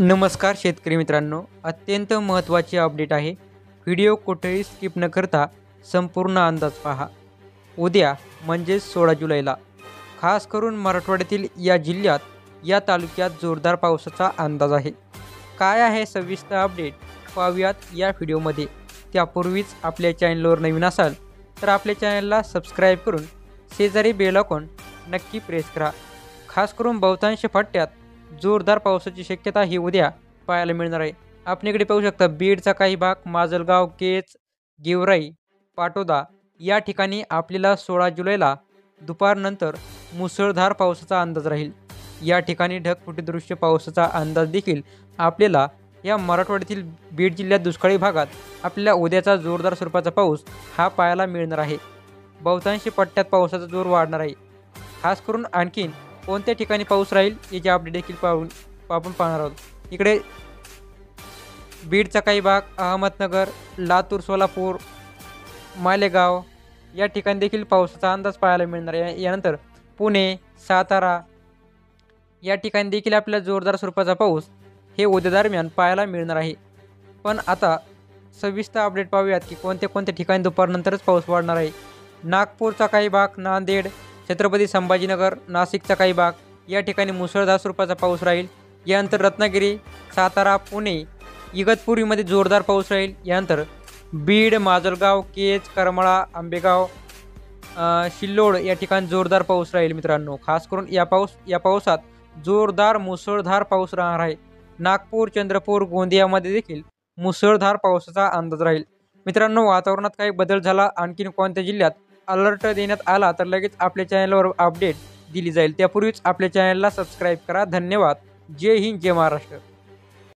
नमस्कार शेतकरी मित्रांनो, अत्यंत महत्त्वाची अपडेट आहे. व्हिडिओ कुठेही स्किप न करता संपूर्ण अंदाज पहा. उद्या म्हणजेच 16 जुलैला खास करून मराठवाड्यातील या जिल्ह्यात या तालुक्यात जोरदार पावसाचा अंदाज आहे. काय आहे सविस्तर अपडेट पाहूयात या व्हिडिओमध्ये. त्यापूर्वीच आपल्या चॅनलवर नवीन असाल तर आपल्या चॅनलला सबस्क्राईब करून शेजारी बेल आयकॉन नक्की प्रेस करा. खास करून बहुतांश पट्ट्यात जोरदार पावसाची शक्यता ही उद्या पाहायला मिळणार आहे. आपण इकडे पाहू शकता बीडचा काही भाग, माजलगाव, केज, गेवराई, पाटोदा या ठिकाणी आपल्याला 16 जुलैला दुपारनंतर मुसळधार पावसाचा अंदाज राहील. या ठिकाणी ढगफुटी दृश्य पावसाचा अंदाज देखील आपल्याला या मराठवाड्यातील बीड जिल्ह्यात दुष्काळी भागात आपल्याला उद्याचा जोरदार स्वरूपाचा पाऊस हा पाहायला मिळणार आहे. बहुतांश पट्ट्यात पावसाचा जोर वाढणार आहे. खास करून आणखीन कोणत्या ठिकाणी पाऊस राहील याची अपडेट देखील आपण पाहणार आहोत. इकडे बीडचा काही भाग, अहमदनगर, लातूर, सोलापूर, मालेगाव या ठिकाणी देखील पावसाचा अंदाज पाहायला मिळणार आहे. यानंतर पुणे, सातारा या ठिकाणी देखील आपल्याला जोरदार स्वरूपाचा पाऊस हे उद्या दरम्यान पाहायला मिळणार आहे. पण आता सविस्तर अपडेट पाहूयात की कोणत्या ठिकाणी दुपारनंतरच पाऊस वाढणार आहे. नागपूरचा काही भाग, नांदेड, छत्रपती संभाजीनगर, नाशिकचा काही भाग या ठिकाणी मुसळधार स्वरूपाचा पाऊस राहील. यानंतर रत्नागिरी, सातारा, पुणे, इगतपुरीमध्ये जोरदार पाऊस राहील. यानंतर बीड, माजलगाव, केज, करमाळा, आंबेगाव, सिल्लोड या ठिकाणी जोरदार पाऊस राहील. मित्रांनो, खास करून या पावसात जोरदार मुसळधार पाऊस राहणार आहे. नागपूर, चंद्रपूर, गोंदियामध्ये देखील मुसळधार पावसाचा अंदाज राहील. मित्रांनो, वातावरणात काही बदल झाला, आणखीन कोणत्या जिल्ह्यात अलर्ट देण्यात आला तर लगेच आपल्या चॅनलवर अपडेट दिली जाईल. त्यापूर्वीच आपल्या चॅनलला सबस्क्राईब करा. धन्यवाद. जय हिंद, जय महाराष्ट्र.